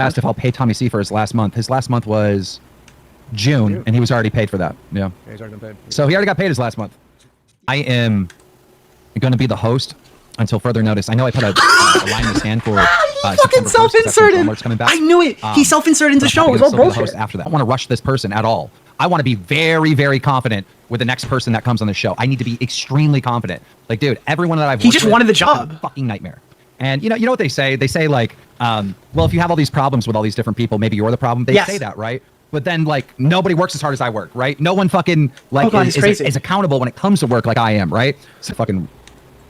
asked if I'll pay Tommy C for his last month. His last month was June, and he was already paid for that. Yeah. He's already been paid. So he already got paid his last month. I am going to be the host until further notice. I know I put a line in his hand for he fucking self-inserted. I knew it. He self-inserted into the show. It was all bullshit. After that, I don't want to rush this person at all. I want to be very, very confident with the next person that comes on the show. I need to be extremely confident. Like, dude, everyone that I've worked He just with, wanted the job. Fucking nightmare. And you know what they say? They say like, well, if you have all these problems with all these different people, maybe you're the problem. They say that, right? But then like nobody works as hard as I work, right? No one fucking like is accountable when it comes to work like I am, right? So fucking.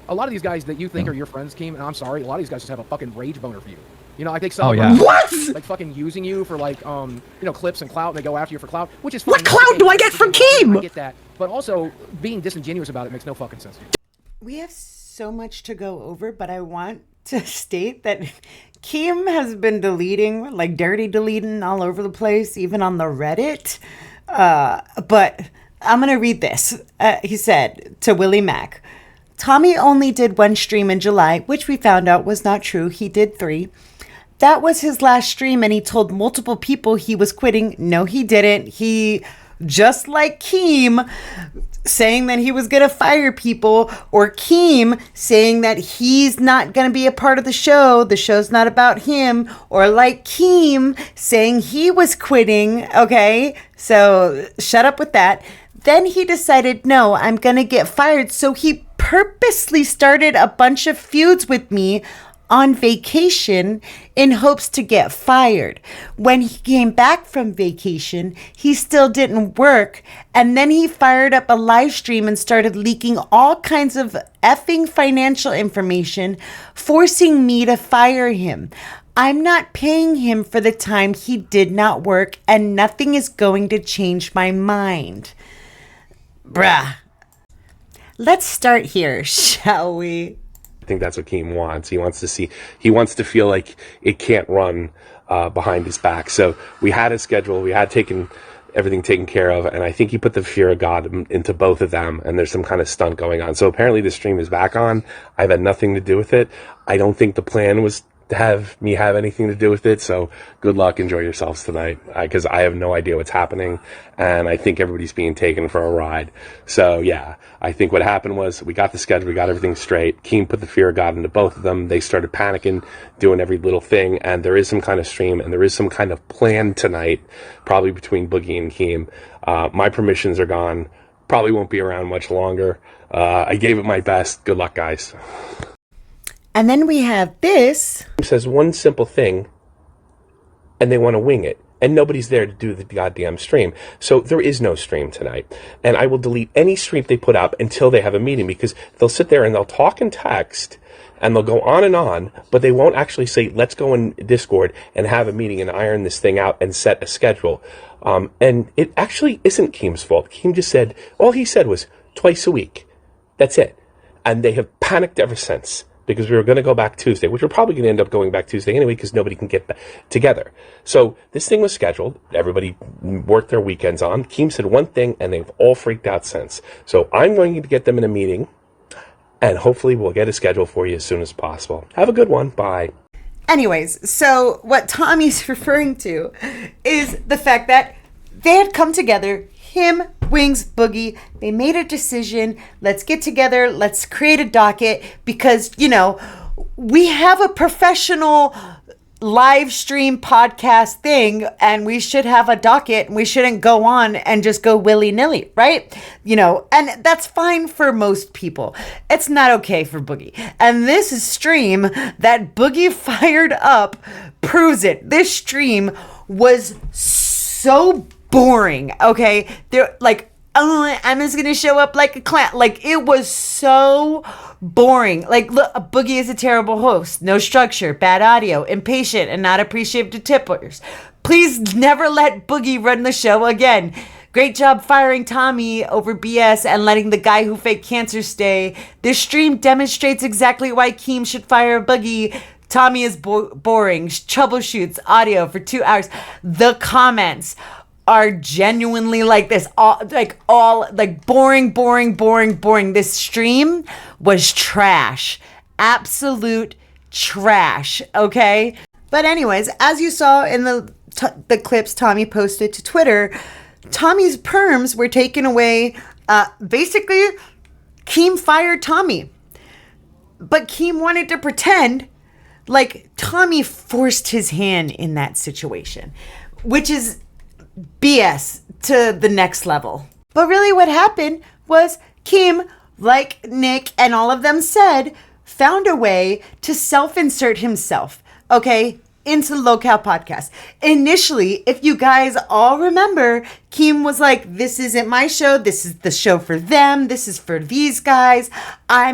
A lot of these guys that you think are your friends, Keem, and I'm sorry, a lot of these guys just have a fucking rage boner for you. You know, I think some of them like fucking using you for like you know, clips and clout, and they go after you for clout, which is fine. What clout do I get from Keem? I get that, but also being disingenuous about it makes no fucking sense. We have so much to go over, but I want to state that Keem has been deleting, like dirty deleting all over the place, even on the Reddit. But I'm going to read this. He said to Willie Mack, Tommy only did one stream in July, which we found out was not true. He did 3. That was his last stream, and he told multiple people he was quitting. No, he didn't. He, just like Keem, saying that he was going to fire people, or Keem saying that he's not going to be a part of the show's not about him, or like Keem saying he was quitting, okay? So shut up with that. Then he decided, no, I'm going to get fired. So he purposely started a bunch of feuds with me on vacation in hopes to get fired. When he came back from vacation, he still didn't work. And then he fired up a live stream and started leaking all kinds of effing financial information, forcing me to fire him. I'm not paying him for the time he did not work, and nothing is going to change my mind. Bruh. Let's start here, shall we? I think that's what Keem wants. He wants to feel like it can't run behind his back. So we had a schedule. We had everything taken care of. And I think he put the fear of God into both of them. And there's some kind of stunt going on. So apparently the stream is back on. I've had nothing to do with it. I don't think the plan was to have me have anything to do with it. So good luck. Enjoy yourselves tonight, because I have no idea what's happening, and I think everybody's being taken for a ride. So yeah, I think what happened was we got the schedule, we got everything straight. Keem put the fear of God into both of them. They started panicking, doing every little thing, and there is some kind of stream and there is some kind of plan tonight, probably between Boogie and Keem. My permissions are gone. Probably won't be around much longer. I gave it my best. Good luck, guys. And then we have this. It says one simple thing, and they want to wing it. And nobody's there to do the goddamn stream. So there is no stream tonight. And I will delete any stream they put up until they have a meeting, because they'll sit there and they'll talk and text, and they'll go on, but they won't actually say, let's go in Discord and have a meeting and iron this thing out and set a schedule. And it actually isn't Keem's fault. Keem just said, all he said was twice a week. That's it. And they have panicked ever since, because we were going to go back Tuesday, which we're probably going to end up going back Tuesday anyway, because nobody can get together. So this thing was scheduled. Everybody worked their weekends on. Keem said one thing, and they've all freaked out since. So I'm going to get them in a meeting, and hopefully we'll get a schedule for you as soon as possible. Have a good one. Bye. Anyways, so what Tommy's referring to is the fact that they had come together, him, Wings, Boogie, they made a decision. Let's get together. Let's create a docket, because, you know, we have a professional live stream podcast thing, and we should have a docket. We shouldn't go on and just go willy-nilly, right? You know, and that's fine for most people. It's not okay for Boogie. And this stream that Boogie fired up proves it. This stream was so boring, okay? They're like, oh, I'm just gonna show up like a clown. Like, it was so boring. Like, look, Boogie is a terrible host. No structure, bad audio, impatient, and not appreciative to tippers. Please never let Boogie run the show again. Great job firing Tommy over BS and letting the guy who faked cancer stay. This stream demonstrates exactly why Keem should fire Boogie. Tommy is boring, troubleshoots audio for 2 hours. The comments are genuinely like this, all boring. This stream was trash, absolute trash. Okay, But anyways, as you saw in the clips Tommy posted to Twitter, Tommy's perms were taken away. Basically, Keem fired Tommy. But Keem wanted to pretend like Tommy forced his hand in that situation, which is BS to the next level. But really what happened was Keem, like Nick and all of them said, found a way to self-insert himself, okay, into the Lolcow podcast. Initially, if you guys all remember, Keem was like, this isn't my show. This is the show for them. This is for these guys. I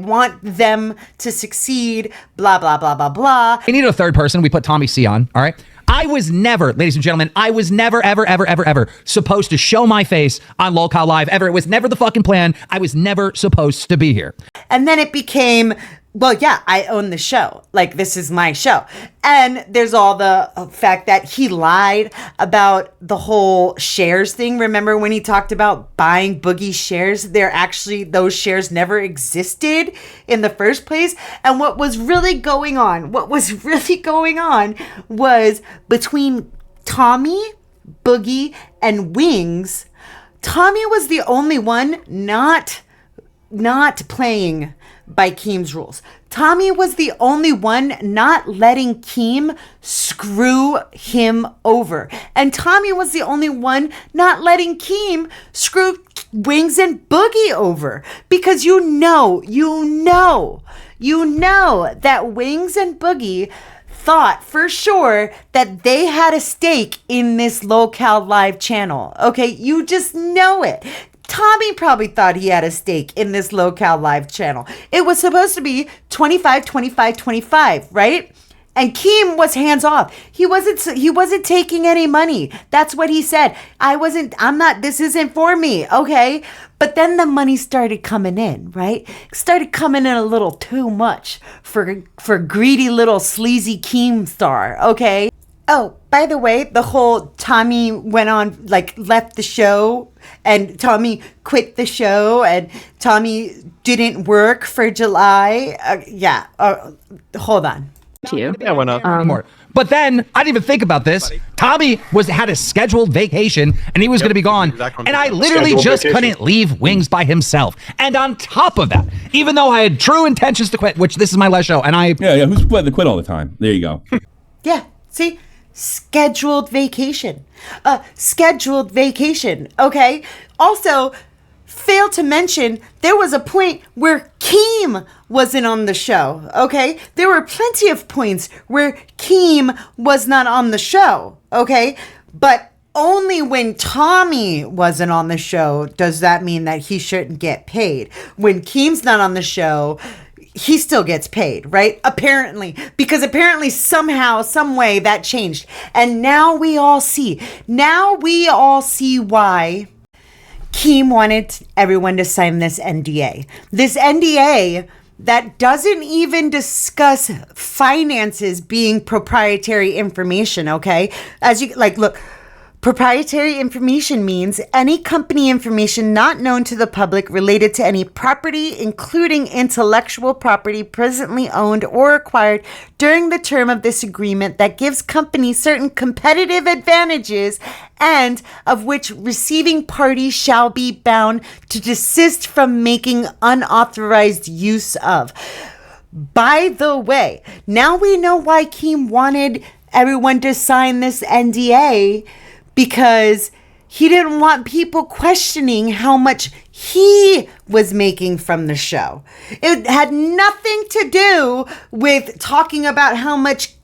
want them to succeed, blah, blah, blah, blah, blah. We needed a third person. We put Tommy C on, all right? I was never, ladies and gentlemen, I was never, ever supposed to show my face on Lolcow Live, ever. It was never the fucking plan. I was never supposed to be here. And then it became, well, yeah, I own the show. Like, this is my show. And there's all the fact that he lied about the whole shares thing. Remember when he talked about buying Boogie shares? Those shares never existed in the first place. And what was really going on was between Tommy, Boogie, and Wings, Tommy was the only one not playing by Keem's rules. Tommy was the only one not letting Keem screw him over. And Tommy was the only one not letting Keem screw Wings and Boogie over. Because you know that Wings and Boogie thought for sure that they had a stake in this Lolcow Live channel. Okay, you just know it. Tommy probably thought he had a stake in this Lolcow Live channel. It was supposed to be 25, 25, 25, right? And Keem was hands off. He wasn't taking any money. That's what he said. This isn't for me, okay? But then the money started coming in, right? Started coming in a little too much for greedy little sleazy Keemstar, okay? Oh, by the way, the whole Tommy went on, left the show, and Tommy quit the show, and Tommy didn't work for July. Hold on. To you. Yeah, why not? More. But then, I didn't even think about this. Tommy had a scheduled vacation, and he was going to be gone. And I literally just couldn't leave Wings by himself. And on top of that, even though I had true intentions to quit, which this is my last show, and I... Yeah, who's planning to quit all the time? There you go. Yeah, see? Scheduled vacation. Okay? Also, failed to mention, there was a point where Keem wasn't on the show, okay? There were plenty of points where Keem was not on the show, okay? But only when Tommy wasn't on the show does that mean that he shouldn't get paid. When Keem's not on the show, he still gets paid, right? Apparently, because apparently somehow, some way that changed. And now we all see why Keem wanted everyone to sign this NDA. This NDA that doesn't even discuss finances being proprietary information, okay? Look, proprietary information means any company information not known to the public related to any property, including intellectual property presently owned or acquired during the term of this agreement that gives companies certain competitive advantages and of which receiving parties shall be bound to desist from making unauthorized use of. By the way, now we know why Keem wanted everyone to sign this NDA, because he didn't want people questioning how much he was making from the show. It had nothing to do with talking about how much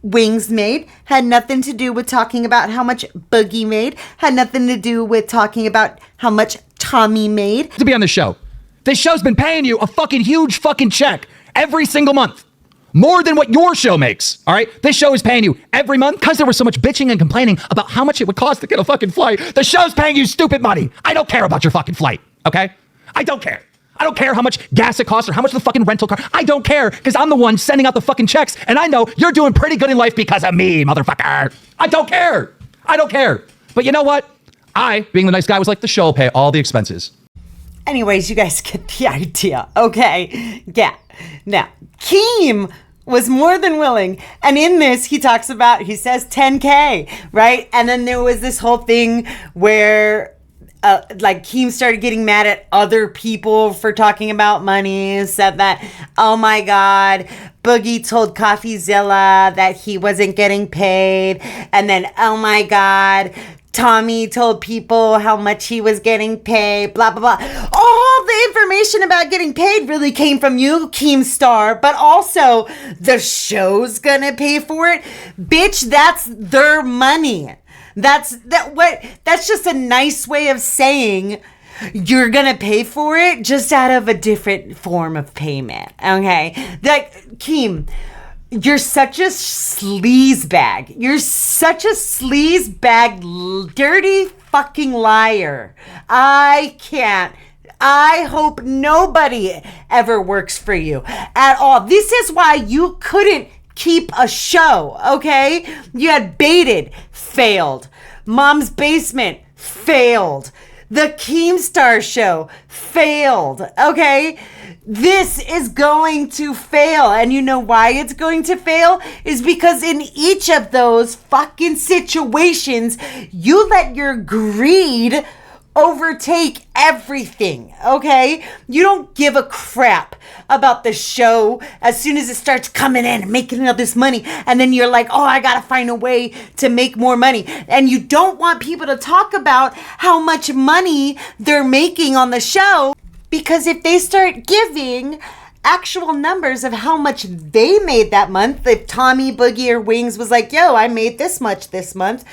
Wings made, had nothing to do with talking about how much Boogie made, had nothing to do with talking about how much Tommy made. To be on the show. This show's been paying you a fucking huge fucking check every single month. More than what your show makes, all right? This show is paying you every month because there was so much bitching and complaining about how much it would cost to get a fucking flight. The show's paying you stupid money. I don't care about your fucking flight, okay? I don't care. I don't care how much gas it costs or how much the fucking rental car. I don't care because I'm the one sending out the fucking checks, and I know you're doing pretty good in life because of me, motherfucker. I don't care. I don't care. But you know what? I, being the nice guy, was like, the show will pay all the expenses. Anyways, you guys get the idea, okay? Yeah. Now, Keem was more than willing. And in this, he says 10K, right? And then there was this whole thing where like Keem started getting mad at other people for talking about money, said that, oh my God, Boogie told CoffeeZilla that he wasn't getting paid. And then, oh my God, Tommy told people how much he was getting paid, blah, blah, blah. All the information about getting paid really came from you, Keemstar, but also the show's gonna pay for it. Bitch, that's their money. That's just a nice way of saying you're gonna pay for it just out of a different form of payment. Okay? Like, Keem, you're such a sleaze bag. You're such a sleaze bag, dirty fucking liar. I hope nobody ever works for you at all. This is why you couldn't keep a show, okay? You had Baited, failed. Mom's Basement, failed. The Keemstar Show, failed, okay? This is going to fail. And you know why it's going to fail? Is because in each of those fucking situations, you let your greed overtake everything, okay? You don't give a crap about the show as soon as it starts coming in and making all this money, and then you're like, oh, I gotta find a way to make more money. And you don't want people to talk about how much money they're making on the show, because if they start giving actual numbers of how much they made that month, if Tommy, Boogie, or Wings was like, yo, I made this much this month,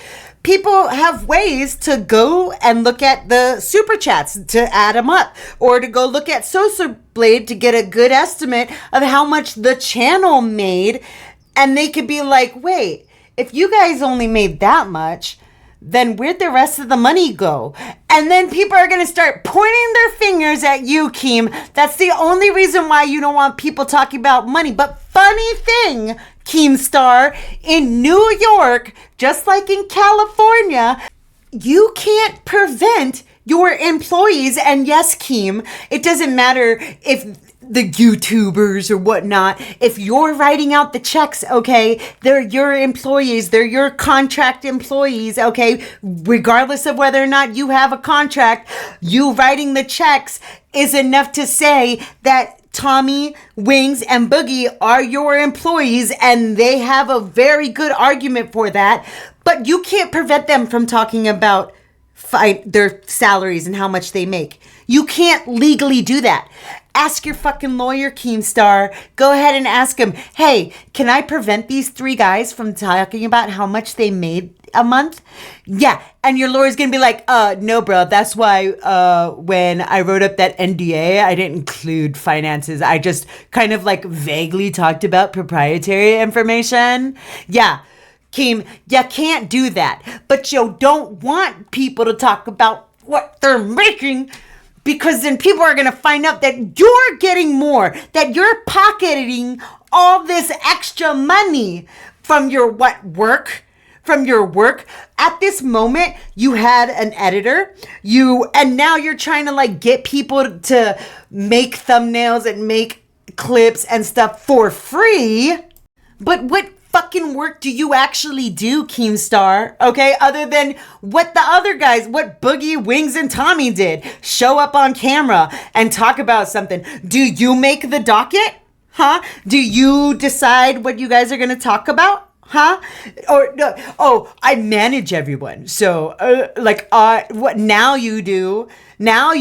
people have ways to go and look at the super chats to add them up, or to go look at Social Blade to get a good estimate of how much the channel made. And they could be like, wait, if you guys only made that much, then where'd the rest of the money go? And then people are going to start pointing their fingers at you, Keem. That's the only reason why you don't want people talking about money. But funny thing, Keemstar, in New York, just like in California, you can't prevent your employees. And yes, Keem, it doesn't matter if the YouTubers or whatnot, if you're writing out the checks, okay, they're your employees, they're your contract employees, okay, regardless of whether or not you have a contract, you writing the checks is enough to say that Tommy, Wings, and Boogie are your employees, and they have a very good argument for that. But you can't prevent them from talking about their salaries and how much they make. You can't legally do that. Ask your fucking lawyer, Keemstar. Go ahead and ask him, hey, can I prevent these three guys from talking about how much they made a month? Yeah. And your lawyer's going to be like, no, bro. That's why when I wrote up that NDA, I didn't include finances. I just kind of like vaguely talked about proprietary information. Yeah. Keem, you can't do that. But you don't want people to talk about what they're making, because then people are going to find out that you're getting more, that you're pocketing all this extra money from your work. At this moment, you had an editor, and now you're trying to like get people to make thumbnails and make clips and stuff for free. But what fucking work do you actually do, Keemstar? Okay, other than what the other guys, what Boogie, Wings, and Tommy did, show up on camera and talk about something. Do you make the docket? Huh? Do you decide what you guys are going to talk about? Huh? Or no? Oh, I manage everyone. So, what now you do? Now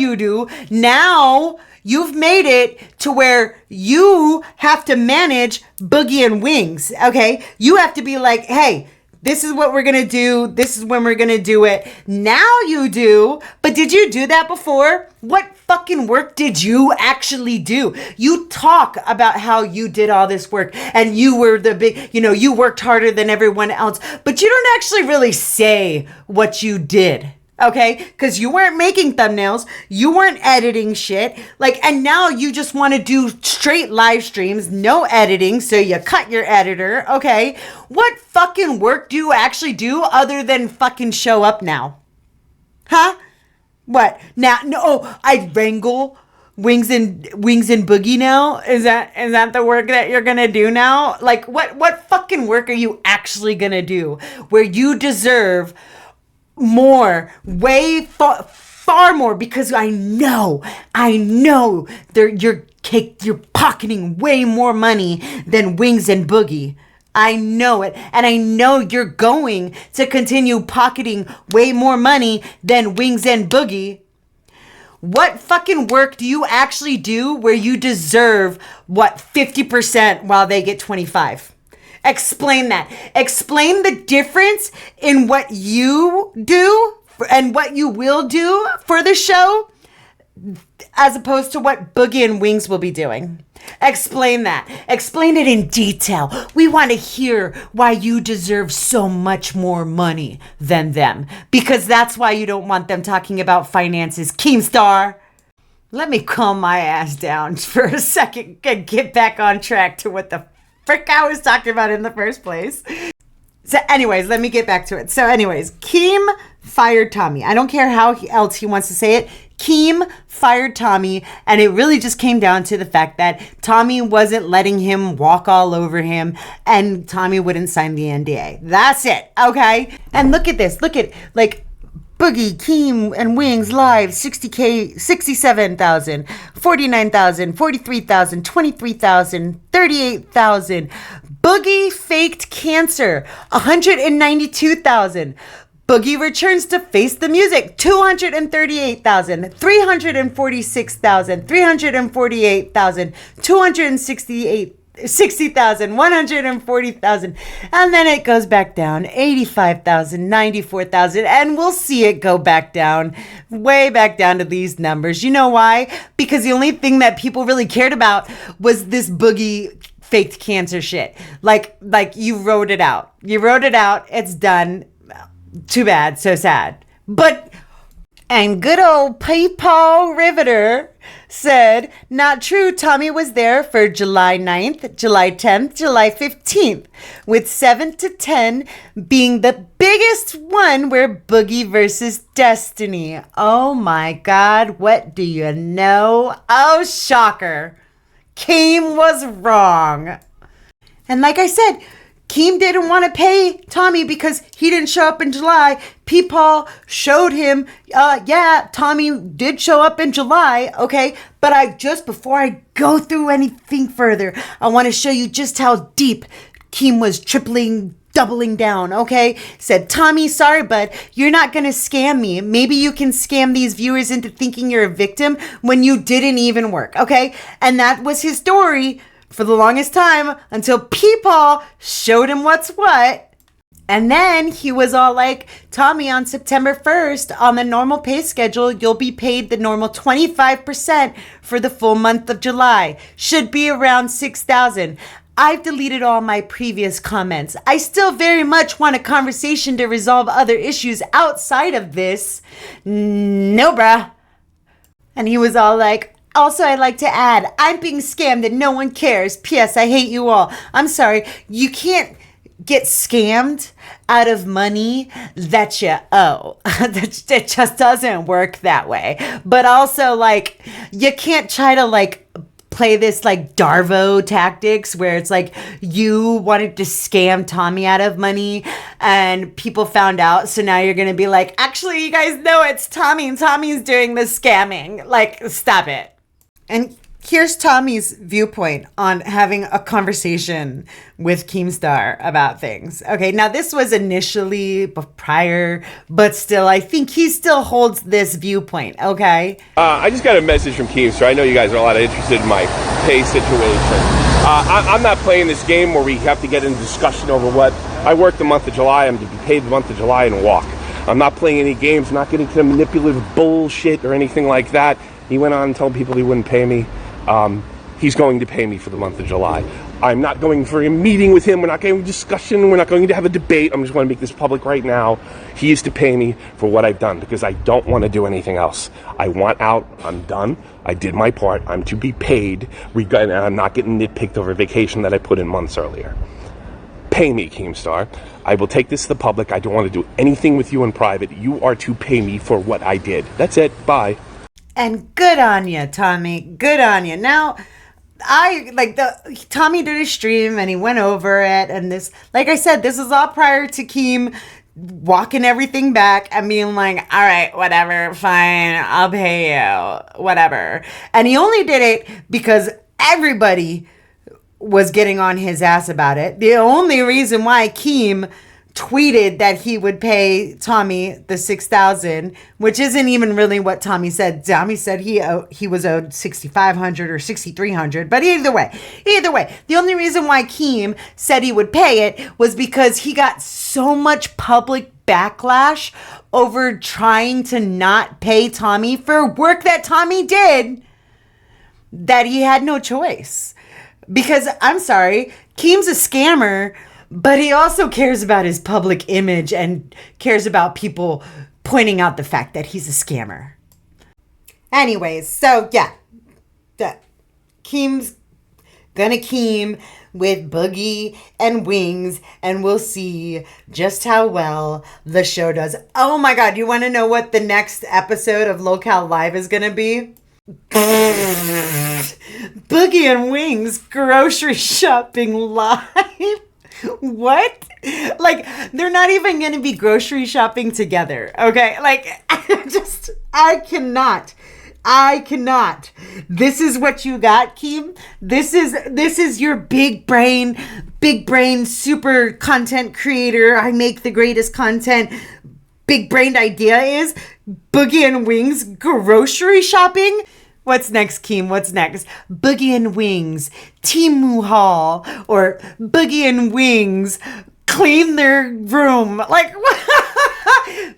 you've made it to where you have to manage Boogie and Wings, okay? You have to be like, hey, this is what we're going to do. This is when we're going to do it. Now you do. But did you do that before? What fucking work did you actually do? You talk about how you did all this work and you were the big, you worked harder than everyone else. But you don't actually really say what you did. Okay, because you weren't making thumbnails, you weren't editing shit, and now you just want to do straight live streams, no editing, so you cut your editor, okay? What fucking work do you actually do other than fucking show up now? Huh? What? Now, no, I wrangle Wings and Boogie now? Is that the work that you're gonna do now? Like what fucking work are you actually gonna do where you deserve more, far more, because I know you're pocketing way more money than Wings and Boogie. I know it. And I know you're going to continue pocketing way more money than Wings and Boogie. What fucking work do you actually do where you deserve, 50% while they get 25? Explain that. Explain the difference in what you do and what you will do for the show as opposed to what Boogie and Wings will be doing. Explain that. Explain it in detail. We want to hear why you deserve so much more money than them. Because that's why you don't want them talking about finances. Keemstar, let me calm my ass down for a second and get back on track to what the frick I was talking about in the first place. So anyways, let me get back to it. So anyways, Keem fired Tommy. I don't care how else he wants to say it. Keem fired Tommy, and it really just came down to the fact that Tommy wasn't letting him walk all over him, and Tommy wouldn't sign the NDA. That's it, okay? And look at this. Look at, like, Boogie, Keem, and Wings live, 60K, 67,000, 49,000, 43,000, 23,000, 38,000. Boogie faked cancer, 192,000. Boogie returns to face the music, 238,000, 346,000, 348,000, 260,000, 140,000, and then it goes back down, 85,000, 94,000, and we'll see it go back down, way back down to these numbers. You know why? Because the only thing that people really cared about was this Boogie faked cancer shit. Like you wrote it out. You wrote it out. It's done. Too bad, so sad. And good old Paul Riveter said, not true, Tommy was there for July 9th, July 10th, July 15th, with 7 to 10 being the biggest one where Boogie versus Destiny. Oh my God, what do you know? Oh, shocker. Keem was wrong. And like I said, Keem didn't want to pay Tommy because he didn't show up in July. P-Paul showed him, Tommy did show up in July, okay? But before I go through anything further, I want to show you just how deep Keem was doubling down, okay? Said, Tommy, sorry, bud, you're not going to scam me. Maybe you can scam these viewers into thinking you're a victim when you didn't even work, okay? And that was his story for the longest time until P-Paul showed him what's what. And then he was all like, Tommy, on September 1st, on the normal pay schedule, you'll be paid the normal 25% for the full month of July. Should be around 6,000. I've deleted all my previous comments. I still very much want a conversation to resolve other issues outside of this. No, bruh. And he was all like, also, I'd like to add, I'm being scammed and no one cares. P.S. I hate you all. I'm sorry. You can't get scammed out of money that you owe. It just doesn't work that way. But also, like, you can't try to, like, play this, like, Darvo tactics where it's like you wanted to scam Tommy out of money and people found out. So now you're going to be like, actually, you guys know it's Tommy and Tommy's doing the scamming. Like, stop it. And here's Tommy's viewpoint on having a conversation with Keemstar about things. Okay, now this was initially prior, but still, I think he still holds this viewpoint, okay? I just got a message from Keemstar. I know you guys are a lot interested in my pay situation. I'm not playing this game where we have to get into discussion over what. I work the month of July. I'm to be paid the month of July and walk. I'm not playing any games. I'm not getting to manipulative bullshit or anything like that. He went on and told people he wouldn't pay me. He's going to pay me for the month of July. I'm not going for a meeting with him. We're not going to discussion. We're not going to have a debate. I'm just going to make this public right now. He is to pay me for what I've done because I don't want to do anything else. I want out. I'm done. I did my part. I'm to be paid. And I'm not getting nitpicked over vacation that I put in months earlier. Pay me, Keemstar. I will take this to the public. I don't want to do anything with you in private. You are to pay me for what I did. That's it. Bye. And good on you, Tommy. Good on you. Now, Tommy did a stream and he went over it, and this, like I said, this is all prior to Keem walking everything back and being like, all right, whatever, fine, I'll pay you, whatever. And he only did it because everybody was getting on his ass about it. The only reason why Keem tweeted that he would pay Tommy the $6,000, which isn't even really what Tommy said. Tommy said he was owed $6,500 or $6,300. But either way, the only reason why Keem said he would pay it was because he got so much public backlash over trying to not pay Tommy for work that Tommy did that he had no choice. Because I'm sorry, Keem's a scammer, but he also cares about his public image and cares about people pointing out the fact that he's a scammer. Anyways, so yeah, Keem's gonna Keem with Boogie and Wings, and we'll see just how well the show does. Oh my God, you want to know what the next episode of Lolcow Live is gonna be? Boogie and Wings grocery shopping live. What? Like, they're not even going to be grocery shopping together, okay? Like, I cannot. This is what you got, Keem. This is your big brain, super content creator. I make the greatest content. Big brained idea is Boogie and Wings grocery shopping. What's next, Keem? What's next? Boogie and Wings Temu haul, or Boogie and Wings clean their room. Like,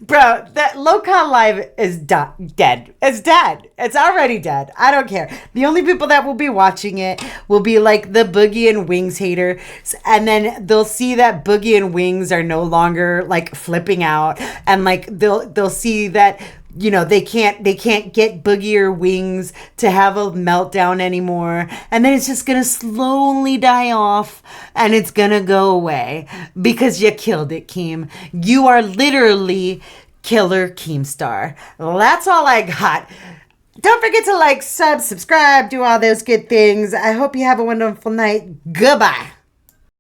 bro, that Lolcow Live is dead. It's dead. It's already dead. I don't care. The only people that will be watching it will be like the Boogie and Wings haters, and then they'll see that Boogie and Wings are no longer like flipping out, and like they'll see that, you know, they can't get Boogie or Wings to have a meltdown anymore. And then it's just going to slowly die off and it's going to go away because you killed it, Keem. You are literally killer Keemstar. That's all I got. Don't forget to like, subscribe, do all those good things. I hope you have a wonderful night. Goodbye.